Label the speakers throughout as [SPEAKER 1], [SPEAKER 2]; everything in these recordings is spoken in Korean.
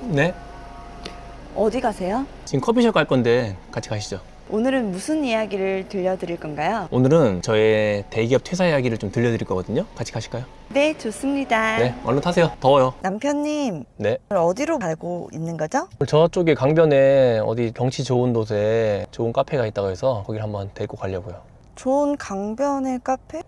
[SPEAKER 1] 네?
[SPEAKER 2] 어디 가세요?
[SPEAKER 1] 지금 커피숍 갈 건데 같이 가시죠.
[SPEAKER 2] 오늘은 무슨 이야기를 들려드릴 건가요?
[SPEAKER 1] 오늘은 저의 대기업 퇴사 이야기를 좀 들려드릴 거거든요. 같이 가실까요?
[SPEAKER 2] 네, 좋습니다.
[SPEAKER 1] 네, 얼른 타세요. 더워요.
[SPEAKER 2] 남편님,
[SPEAKER 1] 네.
[SPEAKER 2] 어디로 가고 있는 거죠?
[SPEAKER 1] 저쪽에 강변에 어디 경치 좋은 곳에 좋은 카페가 있다고 해서 거기를 한번 데리고 가려고요.
[SPEAKER 2] 좋은 강변의 카페?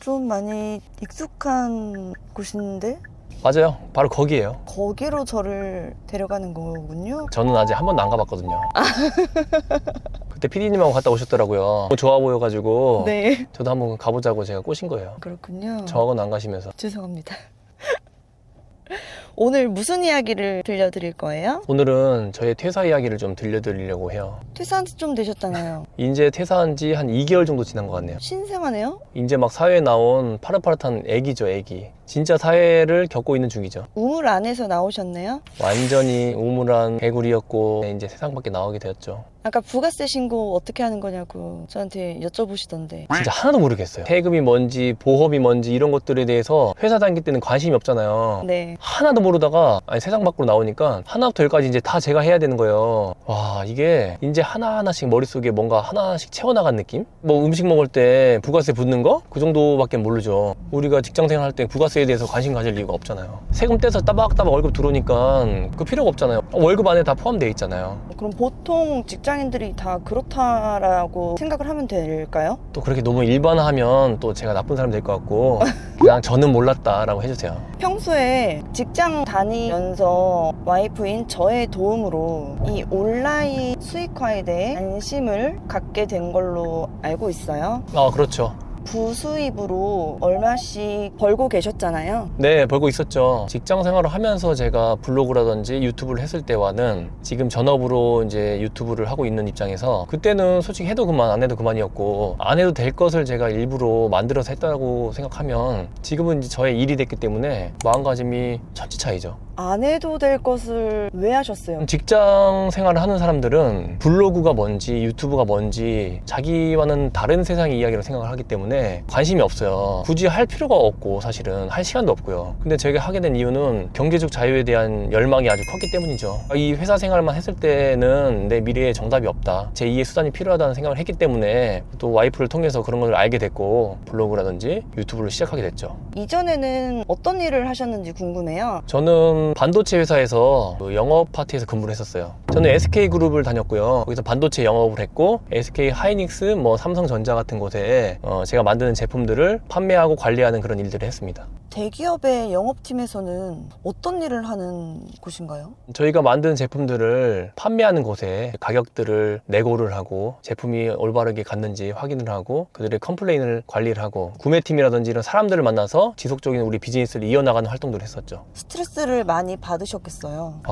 [SPEAKER 2] 좀 많이 익숙한 곳인데?
[SPEAKER 1] 맞아요. 바로 거기예요.
[SPEAKER 2] 거기로 저를 데려가는 거군요.
[SPEAKER 1] 저는 아직 한 번도 안 가봤거든요. 그때 PD님하고 갔다 오셨더라고요. 좋아 보여가지고
[SPEAKER 2] 네.
[SPEAKER 1] 저도 한번 가보자고 제가 꼬신 거예요.
[SPEAKER 2] 그렇군요.
[SPEAKER 1] 저하고는 안 가시면서.
[SPEAKER 2] 죄송합니다. 오늘 무슨 이야기를 들려드릴 거예요?
[SPEAKER 1] 오늘은 저의 퇴사 이야기를 좀 들려드리려고 해요.
[SPEAKER 2] 퇴사한 지 좀 되셨잖아요.
[SPEAKER 1] 이제 퇴사한 지 한 2개월 정도 지난 것 같네요.
[SPEAKER 2] 신생아네요?
[SPEAKER 1] 이제 막 사회에 나온 파릇파릇한 애기죠, 애기. 진짜 사회를 겪고 있는 중이죠.
[SPEAKER 2] 우물 안에서 나오셨네요?
[SPEAKER 1] 완전히 우물한 개구리였고 이제 세상 밖에 나오게 되었죠.
[SPEAKER 2] 아까 부가세 신고 어떻게 하는 거냐고 저한테 여쭤보시던데.
[SPEAKER 1] 진짜 하나도 모르겠어요. 세금이 뭔지 보험이 뭔지 이런 것들에 대해서 회사 다닐 때는 관심이 없잖아요.
[SPEAKER 2] 네.
[SPEAKER 1] 하나도 모르다가 세상 밖으로 나오니까 하나부터 열까지 이제 다 제가 해야 되는 거예요. 와, 이게 이제 하나하나씩 머릿속에 뭔가 하나하나씩 채워나간 느낌? 뭐 음식 먹을 때 부가세 붙는 거? 그 정도밖에 모르죠. 우리가 직장생활 할 때 부가세에 대해서 관심 가질 이유가 없잖아요. 세금 떼서 따박따박 월급 들어오니까 그 필요가 없잖아요. 월급 안에 다 포함되어 있잖아요.
[SPEAKER 2] 그럼 보통 직장인들이 다 그렇다라고 생각을 하면 될까요?
[SPEAKER 1] 또 그렇게 너무 일반화하면 또 제가 나쁜 사람 될 것 같고 그냥 저는 몰랐다라고 해주세요.
[SPEAKER 2] 평소에 직장 다니면서 와이프인 저의 도움으로 이 온라인 수익화에 대해 관심을 갖게 된 걸로 알고 있어요.
[SPEAKER 1] 그렇죠.
[SPEAKER 2] 부수입으로 얼마씩 벌고 계셨잖아요.
[SPEAKER 1] 네, 벌고 있었죠. 직장 생활을 하면서 제가 블로그라든지 유튜브를 했을 때와는 지금 전업으로 이제 유튜브를 하고 있는 입장에서 그때는 솔직히 해도 그만 안 해도 그만이었고 안 해도 될 것을 제가 일부러 만들어서 했다고 생각하면 지금은 이제 저의 일이 됐기 때문에 마음가짐이 천지 차이죠.
[SPEAKER 2] 안 해도 될 것을 왜 하셨어요?
[SPEAKER 1] 직장 생활을 하는 사람들은 블로그가 뭔지 유튜브가 뭔지 자기와는 다른 세상의 이야기를 생각을 하기 때문에 관심이 없어요. 굳이 할 필요가 없고 사실은 할 시간도 없고요. 근데 제가 하게 된 이유는 경제적 자유에 대한 열망이 아주 컸기 때문이죠. 이 회사 생활만 했을 때는 내 미래에 정답이 없다, 제2의 수단이 필요하다는 생각을 했기 때문에 또 와이프를 통해서 그런 걸 알게 됐고 블로그라든지 유튜브를 시작하게 됐죠.
[SPEAKER 2] 이전에는 어떤 일을 하셨는지 궁금해요.
[SPEAKER 1] 저는 반도체 회사에서 영업 파트에서 근무를 했었어요. 저는 SK그룹을 다녔고요. 거기서 반도체 영업을 했고 SK 하이닉스, 삼성전자 같은 곳에 제가 만드는 제품들을 판매하고 관리하는 그런 일들을 했습니다.
[SPEAKER 2] 대기업의 영업팀에서는 어떤 일을 하는 곳인가요?
[SPEAKER 1] 저희가 만든 제품들을 판매하는 곳에 가격들을 내고를 하고 제품이 올바르게 갔는지 확인을 하고 그들의 컴플레인을 관리를 하고 구매팀이라든지 이런 사람들을 만나서 지속적인 우리 비즈니스를 이어나가는 활동들을 했었죠.
[SPEAKER 2] 스트레스를 많이 받으셨겠어요.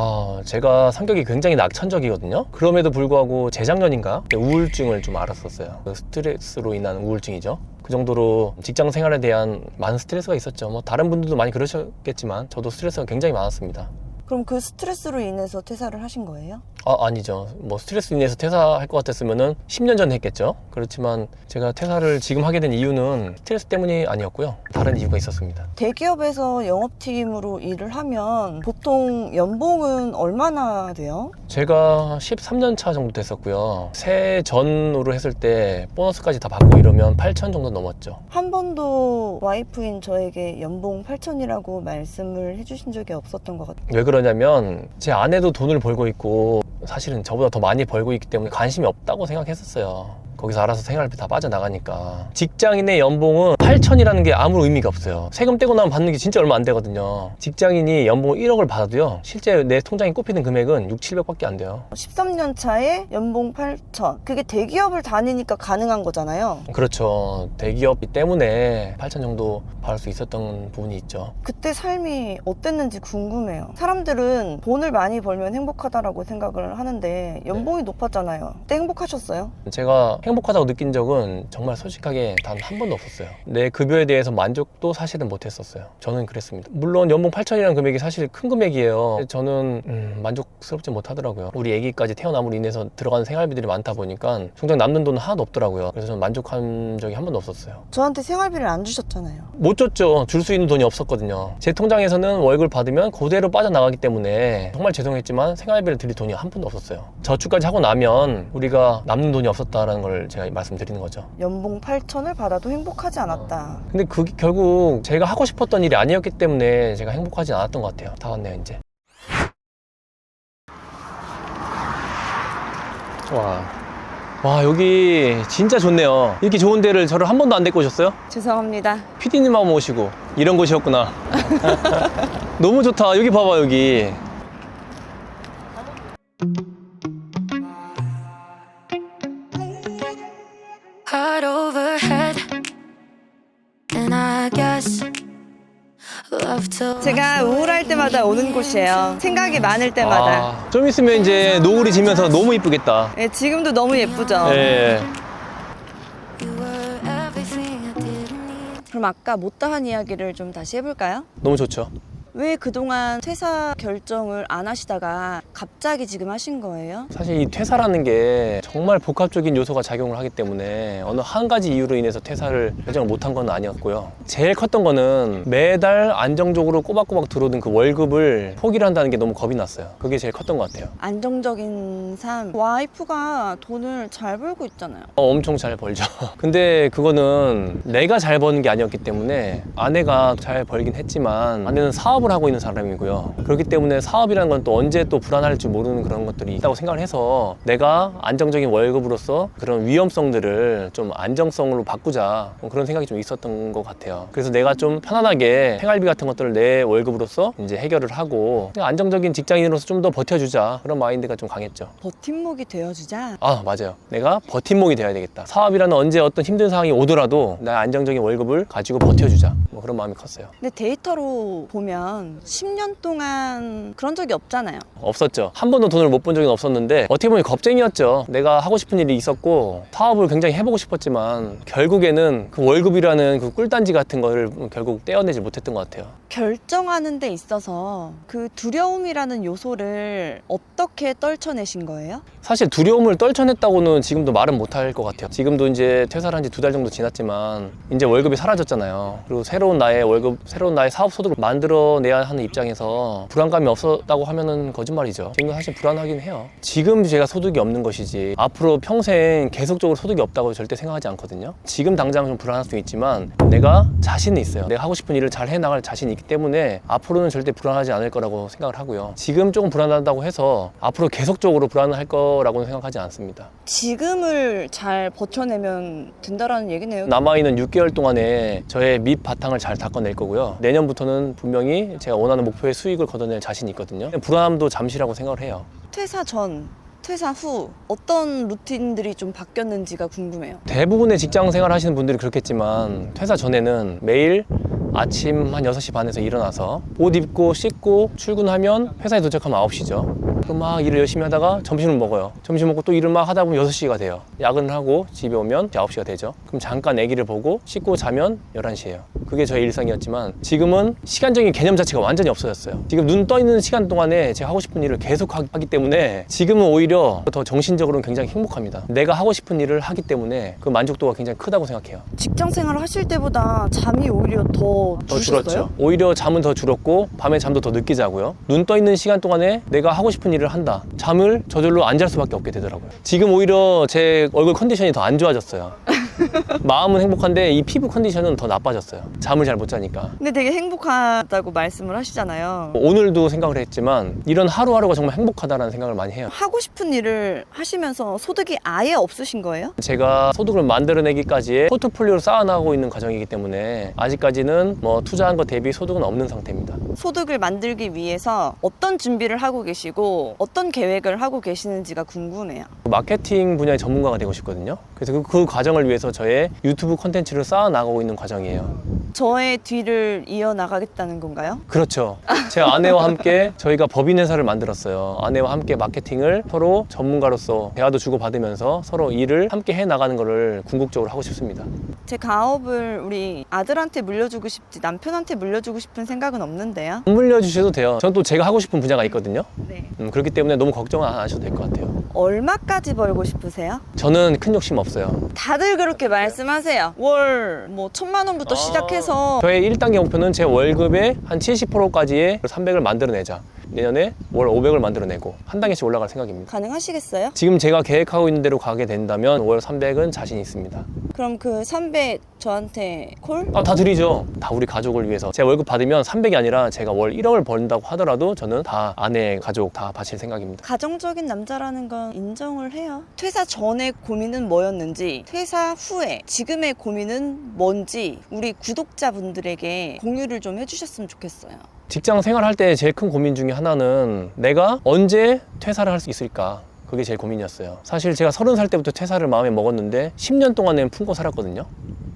[SPEAKER 1] 제가 성격이 굉장히 낙천적이거든요. 그럼에도 불구하고 재작년인가 우울증을 좀 앓았었어요. 그 스트레스로 인한 우울증이죠. 그 정도로 직장 생활에 대한 많은 스트레스가 있었죠. 다른 분들도 많이 그러셨겠지만 저도 스트레스가 굉장히 많았습니다.
[SPEAKER 2] 그럼 그 스트레스로 인해서 퇴사를 하신 거예요?
[SPEAKER 1] 아니죠. 스트레스 인해서 퇴사할 것 같았으면은 10년 전에 했겠죠. 그렇지만 제가 퇴사를 지금 하게 된 이유는 스트레스 때문이 아니었고요. 다른 이유가 있었습니다.
[SPEAKER 2] 대기업에서 영업팀으로 일을 하면 보통 연봉은 얼마나 돼요?
[SPEAKER 1] 제가 13년 차 정도 됐었고요. 새해 전으로 했을 때 보너스까지 다 받고 이러면 8천 정도 넘었죠.
[SPEAKER 2] 한 번도 와이프인 저에게 연봉 8천이라고 말씀을 해주신 적이 없었던 것 같아요.
[SPEAKER 1] 왜 그러냐면 제 아내도 돈을 벌고 있고 사실은 저보다 더 많이 벌고 있기 때문에 관심이 없다고 생각했었어요. 거기서 알아서 생활비 다 빠져나가니까. 직장인의 연봉은 8천이라는 게 아무 의미가 없어요. 세금 떼고 나면 받는 게 진짜 얼마 안 되거든요. 직장인이 연봉 1억을 받아도요, 실제 내 통장에 꼽히는 금액은 6, 700밖에 안 돼요.
[SPEAKER 2] 13년 차에 연봉 8천. 그게 대기업을 다니니까 가능한 거잖아요.
[SPEAKER 1] 그렇죠. 대기업 때문에 8천 정도 받을 수 있었던 부분이 있죠.
[SPEAKER 2] 그때 삶이 어땠는지 궁금해요. 사람들은 돈을 많이 벌면 행복하다라고 생각을 하는데 연봉이 높았잖아요. 그때 행복하셨어요?
[SPEAKER 1] 제가 행복하다고 느낀 적은 정말 솔직하게 단 한 번도 없었어요. 내 급여에 대해서 만족도 사실은 못했었어요. 저는 그랬습니다. 물론 연봉 8천이라는 금액이 사실 큰 금액이에요. 저는 만족스럽지 못하더라고요. 우리 애기까지 태어남으로 인해서 들어가는 생활비들이 많다 보니까 정작 남는 돈은 하나도 없더라고요. 그래서 저는 만족한 적이 한 번도 없었어요.
[SPEAKER 2] 저한테 생활비를 안 주셨잖아요.
[SPEAKER 1] 못 줬죠. 줄 수 있는 돈이 없었거든요. 제 통장에서는 월급을 받으면 그대로 빠져나가기 때문에 정말 죄송했지만 생활비를 드릴 돈이 한 푼도 없었어요. 저축까지 하고 나면 우리가 남는 돈이 없었다라는 걸 제가 말씀드리는 거죠.
[SPEAKER 2] 연봉 8천을 받아도 행복하지 않았다.
[SPEAKER 1] 근데 그게 결국 제가 하고 싶었던 일이 아니었기 때문에 제가 행복하지 않았던 것 같아요. 다 왔네요, 이제. 와, 여기 진짜 좋네요. 이렇게 좋은 데를 저를 한 번도 안 데리고 오셨어요?
[SPEAKER 2] 죄송합니다.
[SPEAKER 1] PD님하고 모시고 이런 곳이었구나. 너무 좋다. 여기 봐봐, 여기.
[SPEAKER 3] Heart overhead, and I guess love to.
[SPEAKER 2] 제가 우울할 때마다 오는 곳이에요. 생각이 많을 때마다.
[SPEAKER 1] 좀 있으면 이제 노을이 지면서 너무 이쁘겠다.
[SPEAKER 2] 네, 지금도 너무 예쁘죠?
[SPEAKER 1] 예.
[SPEAKER 3] You were everything I didn't need.
[SPEAKER 2] 그럼 아까 못다한 이야기를 좀 다시 해볼까요?
[SPEAKER 1] 너무 좋죠.
[SPEAKER 2] 왜 그동안 퇴사 결정을 안 하시다가 갑자기 지금 하신 거예요?
[SPEAKER 1] 사실 이 퇴사라는 게 정말 복합적인 요소가 작용을 하기 때문에 어느 한 가지 이유로 인해서 퇴사를 결정을 못한 건 아니었고요. 제일 컸던 거는 매달 안정적으로 꼬박꼬박 들어오는 그 월급을 포기를 한다는 게 너무 겁이 났어요. 그게 제일 컸던 것 같아요.
[SPEAKER 2] 안정적인 삶. 와이프가 돈을 잘 벌고 있잖아요.
[SPEAKER 1] 엄청 잘 벌죠. 근데 그거는 내가 잘 버는 게 아니었기 때문에 아내가 잘 벌긴 했지만 아내는 사업을 하고 있는 사람이고요. 그렇기 때문에 사업이라는 건 또 언제 또 불안할지 모르는 그런 것들이 있다고 생각을 해서 내가 안정적인 월급으로서 그런 위험성들을 좀 안정성으로 바꾸자, 그런 생각이 좀 있었던 것 같아요. 그래서 내가 좀 편안하게 생활비 같은 것들을 내 월급으로서 이제 해결을 하고 안정적인 직장인으로서 좀 더 버텨주자, 그런 마인드가 좀 강했죠.
[SPEAKER 2] 버팀목이 되어주자.
[SPEAKER 1] 아, 맞아요. 내가 버팀목이 돼야 되겠다. 사업이라는 언제 어떤 힘든 상황이 오더라도 나의 안정적인 월급을 가지고 버텨주자, 뭐 그런 마음이 컸어요.
[SPEAKER 2] 근데 데이터로 보면 10년 동안 그런 적이 없잖아요.
[SPEAKER 1] 없었죠. 한 번도 돈을 못 번 적은 없었는데 어떻게 보면 겁쟁이였죠. 내가 하고 싶은 일이 있었고 사업을 굉장히 해보고 싶었지만 결국에는 그 월급이라는 그 꿀단지 같은 거를 결국 떼어내지 못했던 것 같아요.
[SPEAKER 2] 결정하는 데 있어서 그 두려움이라는 요소를 어떻게 떨쳐내신 거예요?
[SPEAKER 1] 사실 두려움을 떨쳐냈다고는 지금도 말은 못할 것 같아요. 지금도 이제 퇴사를 한 지 2달 정도 지났지만 이제 월급이 사라졌잖아요. 그리고 새로운 나의 월급, 새로운 나의 사업 소득을 만들어내야 하는 입장에서 불안감이 없었다고 하면은 거짓말이죠. 지금 사실 불안하긴 해요. 지금 제가 소득이 없는 것이지 앞으로 평생 계속적으로 소득이 없다고 절대 생각하지 않거든요. 지금 당장 좀 불안할 수 있지만 내가 자신이 있어요. 내가 하고 싶은 일을 잘 해나갈 자신이 있기 때문에 앞으로는 절대 불안하지 않을 거라고 생각을 하고요. 지금 조금 불안하다고 해서 앞으로 계속적으로 불안할 거라고는 생각하지 않습니다.
[SPEAKER 2] 지금을 잘 버텨내면 된다라는 얘기네요.
[SPEAKER 1] 남아있는 6개월 동안에 저의 밑 바탕을 잘 닦아낼 거고요. 내년부터는 분명히 제가 원하는 목표의 수익을 걷어낼 자신이 있거든요. 불안함도 잠시라고 생각을 해요.
[SPEAKER 2] 퇴사 전, 퇴사 후 어떤 루틴들이 좀 바뀌었는지가 궁금해요.
[SPEAKER 1] 대부분의 직장 생활 하시는 분들이 그렇겠지만 퇴사 전에는 매일 아침 한 6시 반에서 일어나서 옷 입고 씻고 출근하면 회사에 도착하면 9시죠. 그럼 막 일을 열심히 하다가 점심을 먹어요. 점심 먹고 또 일을 막 하다 보면 6시가 돼요. 야근을 하고 집에 오면 9시가 되죠. 그럼 잠깐 아기를 보고 씻고 자면 11시예요. 그게 저의 일상이었지만 지금은 시간적인 개념 자체가 완전히 없어졌어요. 지금 눈 떠 있는 시간 동안에 제가 하고 싶은 일을 계속 하기 때문에 지금은 오히려 더 정신적으로는 굉장히 행복합니다. 내가 하고 싶은 일을 하기 때문에 그 만족도가 굉장히 크다고 생각해요.
[SPEAKER 2] 직장 생활을 하실 때보다 잠이 오히려 더
[SPEAKER 1] 줄었죠. 오히려 잠은 더 줄었고 밤에 잠도 더 늦게 자고요. 눈 떠 있는 시간 동안에 내가 하고 싶은 일을 한다. 잠을 저절로 안 잘 수밖에 없게 되더라고요. 지금 오히려 제 얼굴 컨디션이 더 안 좋아졌어요. 마음은 행복한데 이 피부 컨디션은 더 나빠졌어요. 잠을 잘 못 자니까.
[SPEAKER 2] 근데 되게 행복하다고 말씀을 하시잖아요.
[SPEAKER 1] 오늘도 생각을 했지만 이런 하루하루가 정말 행복하다는 생각을 많이 해요.
[SPEAKER 2] 하고 싶은 일을 하시면서 소득이 아예 없으신 거예요?
[SPEAKER 1] 제가 소득을 만들어내기까지의 포트폴리오를 쌓아나가고 있는 과정이기 때문에 아직까지는 뭐 투자한 것 대비 소득은 없는 상태입니다.
[SPEAKER 2] 소득을 만들기 위해서 어떤 준비를 하고 계시고 어떤 계획을 하고 계시는지가 궁금해요.
[SPEAKER 1] 마케팅 분야의 전문가가 되고 싶거든요. 그래서 그 과정을 위해서 저의 유튜브 콘텐츠를 쌓아나가고 있는 과정이에요.
[SPEAKER 2] 저의 뒤를 이어나가겠다는 건가요?
[SPEAKER 1] 그렇죠. 제 아내와 함께 저희가 법인 회사를 만들었어요. 아내와 함께 마케팅을 서로 전문가로서 대화도 주고받으면서 서로 일을 함께 해나가는 것을 궁극적으로 하고 싶습니다.
[SPEAKER 2] 제 가업을 우리 아들한테 물려주고 싶지 남편한테 물려주고 싶은 생각은 없는데요.
[SPEAKER 1] 안 물려주셔도 돼요. 전 또 제가 하고 싶은 분야가 있거든요.
[SPEAKER 2] 네.
[SPEAKER 1] 그렇기 때문에 너무 걱정 안 하셔도 될 것 같아요.
[SPEAKER 2] 얼마까지 벌고 싶으세요?
[SPEAKER 1] 저는 큰 욕심 없어요.
[SPEAKER 2] 다들 그렇게 말씀하세요. 월 뭐 1,000만 원부터 시작해서
[SPEAKER 1] 저의 1단계 목표는 제 월급의 한 70%까지의 300을 만들어내자. 내년에 월 500을 만들어내고 한 단계씩 올라갈 생각입니다.
[SPEAKER 2] 가능하시겠어요?
[SPEAKER 1] 지금 제가 계획하고 있는 대로 가게 된다면 월 300은 자신 있습니다.
[SPEAKER 2] 그럼 그 300 저한테 콜?
[SPEAKER 1] 다 드리죠. 다 우리 가족을 위해서. 제 월급 받으면 300이 아니라 제가 월 1억을 번다고 하더라도 저는 다 아내, 가족 다 바칠 생각입니다.
[SPEAKER 2] 가정적인 남자라는 건 인정을 해요. 퇴사 전에 고민은 뭐였는지, 퇴사 후에 지금의 고민은 뭔지 우리 구독자분들에게 공유를 좀 해주셨으면 좋겠어요.
[SPEAKER 1] 직장 생활할 때 제일 큰 고민 중에 하나는 내가 언제 퇴사를 할 수 있을까? 그게 제일 고민이었어요. 사실 제가 30살 때부터 퇴사를 마음에 먹었는데 10년 동안은 품고 살았거든요.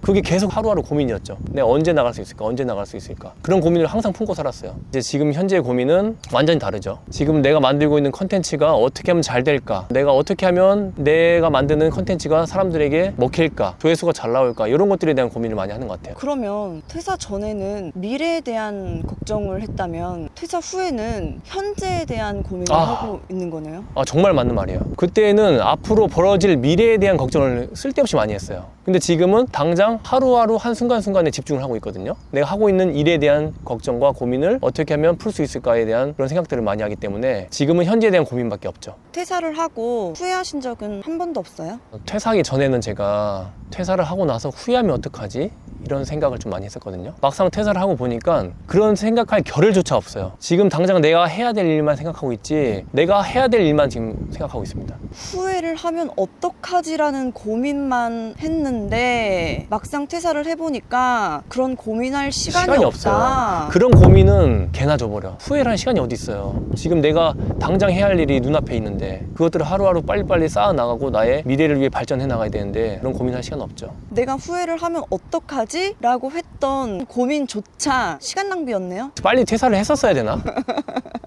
[SPEAKER 1] 그게 계속 하루하루 고민이었죠. 내가 언제 나갈 수 있을까? 언제 나갈 수 있을까? 그런 고민을 항상 품고 살았어요. 이제 지금 현재의 고민은 완전히 다르죠. 지금 내가 만들고 있는 컨텐츠가 어떻게 하면 잘 될까? 내가 어떻게 하면 내가 만드는 컨텐츠가 사람들에게 먹힐까? 조회수가 잘 나올까? 이런 것들에 대한 고민을 많이 하는 것 같아요.
[SPEAKER 2] 그러면 퇴사 전에는 미래에 대한 걱정을 했다면 퇴사 후에는 현재에 대한 고민을 하고 있는 거네요.
[SPEAKER 1] 정말 맞는 말이에요. 그때는 앞으로 벌어질 미래에 대한 걱정을 쓸데없이 많이 했어요. 근데 지금은 당장 하루하루 한순간순간에 집중을 하고 있거든요. 내가 하고 있는 일에 대한 걱정과 고민을 어떻게 하면 풀 수 있을까에 대한 그런 생각들을 많이 하기 때문에 지금은 현재에 대한 고민밖에 없죠.
[SPEAKER 2] 퇴사를 하고 후회하신 적은 한 번도 없어요?
[SPEAKER 1] 퇴사하기 전에는 제가 퇴사를 하고 나서 후회하면 어떡하지? 이런 생각을 좀 많이 했었거든요. 막상 퇴사를 하고 보니까 그런 생각할 겨를조차 없어요. 지금 당장 내가 해야 될 일만 생각하고 있지 내가 해야 될 일만 지금 생각하고 있습니다.
[SPEAKER 2] 후회를 하면 어떡하지라는 고민만 했는데 막상 퇴사를 해보니까 그런 고민할 시간이 없다.
[SPEAKER 1] 그런 고민은 개나 줘버려. 후회를 할 시간이 어디 있어요. 지금 내가 당장 해야 할 일이 눈앞에 있는데 그것들을 하루하루 빨리빨리 쌓아나가고 나의 미래를 위해 발전해 나가야 되는데 그런 고민할 시간 없죠.
[SPEAKER 2] 내가 후회를 하면 어떡하지? 라고 했던 고민조차 시간 낭비였네요.
[SPEAKER 1] 빨리 퇴사를 했었어야 되나?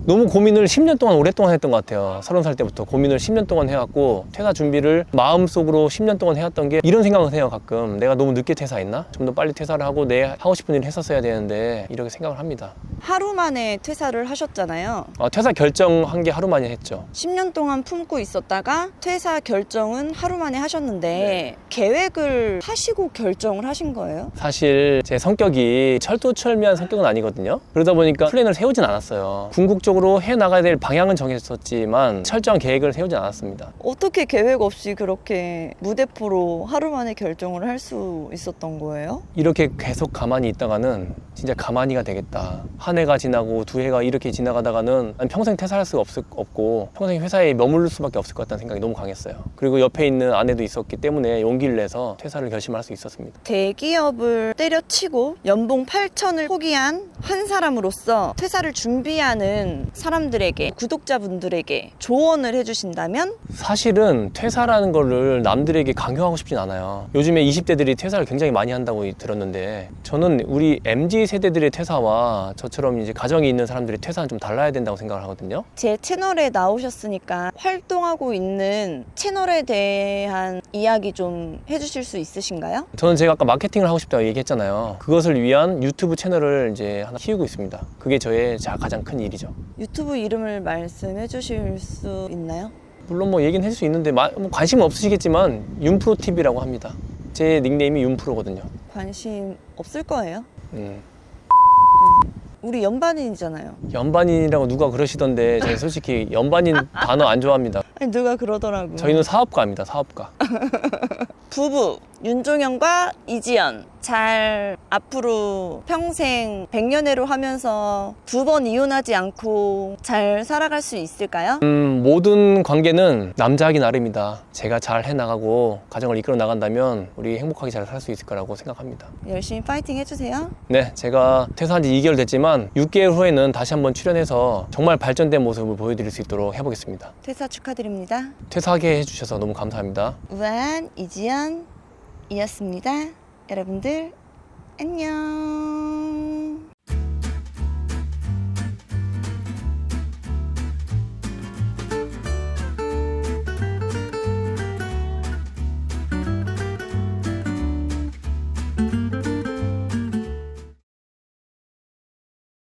[SPEAKER 1] 너무 고민을 10년 동안 오랫동안 했던 것 같아요. 30살 때부터 고민을 10년 동안 해왔고 퇴사 준비를 마음속으로 10년 동안 해왔던 게 이런 생각을 해요. 가끔 내가 너무 늦게 퇴사했나? 좀 더 빨리 퇴사를 하고 내 하고 싶은 일을 했었어야 되는데 이렇게 생각을 합니다.
[SPEAKER 2] 하루 만에 퇴사를 하셨잖아요.
[SPEAKER 1] 퇴사 결정한 게 하루 만에 했죠.
[SPEAKER 2] 10년 동안 품고 있었다가 퇴사 결정은 하루 만에 하셨는데 계획을 하시고 결정을 하신 거예요?
[SPEAKER 1] 사실 제 성격이 철두철미한 성격은 아니거든요. 그러다 보니까 플랜을 세우진 않았어요. 궁극적으로 해나가야 될 방향은 정했었지만 철저한 계획을 세우진 않았습니다.
[SPEAKER 2] 어떻게 계획 없이 그렇게 무대포로 하루 만에 결정을 할 수 있었던 거예요?
[SPEAKER 1] 이렇게 계속 가만히 있다가는 진짜 가만히가 되겠다. 한 해가 지나고 두 해가 이렇게 지나가다가는 난 평생 퇴사할 수가 없고 평생 회사에 머무를 수밖에 없을 것 같다는 생각이 너무 강했어요. 그리고 옆에 있는 아내도 있었기 때문에 용기를 내서 퇴사를 결심할 수 있었습니다.
[SPEAKER 2] 대기업을 때려치고 연봉 8천을 포기한 한 사람으로서 퇴사를 준비하는 사람들에게, 구독자분들에게 조언을 해주신다면?
[SPEAKER 1] 사실은 퇴사라는 거를 남들에게 강요하고 싶진 않아요. 요즘에 20대들이 퇴사를 굉장히 많이 한다고 들었는데 저는 우리 MZ 세대들의 퇴사와 저처럼 이제 가정이 있는 사람들의 퇴사는 좀 달라야 된다고 생각을 하거든요.
[SPEAKER 2] 제 채널에 나오셨으니까 활동하고 있는 채널에 대한 이야기 좀 해주실 수 있으신가요?
[SPEAKER 1] 저는 제가 아까 마케팅을 하고 싶다고 얘기했잖아요. 그것을 위한 유튜브 채널을 이제 하나 키우고 있습니다. 그게 저의 가장 큰 일이죠.
[SPEAKER 2] 유튜브 이름을 말씀해 주실 수 있나요?
[SPEAKER 1] 물론 뭐 얘기는 해줄 수 있는데 관심은 없으시겠지만 윤프로TV라고 합니다. 제 닉네임이 윤프로거든요.
[SPEAKER 2] 관심 없을 거예요.
[SPEAKER 1] 음.
[SPEAKER 2] 우리 연반인이잖아요.
[SPEAKER 1] 연반인이라고 누가 그러시던데 저는 솔직히 연반인 단어 안 좋아합니다.
[SPEAKER 2] 아니 누가 그러더라고.
[SPEAKER 1] 저희는 사업가입니다. 사업가.
[SPEAKER 2] 부부 윤종현과 이지연 잘 앞으로 평생 백년해로 하면서 두 번 이혼하지 않고 잘 살아갈 수 있을까요?
[SPEAKER 1] 모든 관계는 남자 하기 나름이다. 제가 잘 해나가고 가정을 이끌어 나간다면 우리 행복하게 잘 살 수 있을 거라고 생각합니다.
[SPEAKER 2] 열심히 파이팅 해주세요.
[SPEAKER 1] 네, 제가 퇴사한 지 2개월 됐지만 6개월 후에는 다시 한번 출연해서 정말 발전된 모습을 보여드릴 수 있도록 해보겠습니다.
[SPEAKER 2] 퇴사 축하드립니다.
[SPEAKER 1] 퇴사하게 해주셔서 너무 감사합니다.
[SPEAKER 2] 우아한 이지연이었습니다. 여러분들 안녕.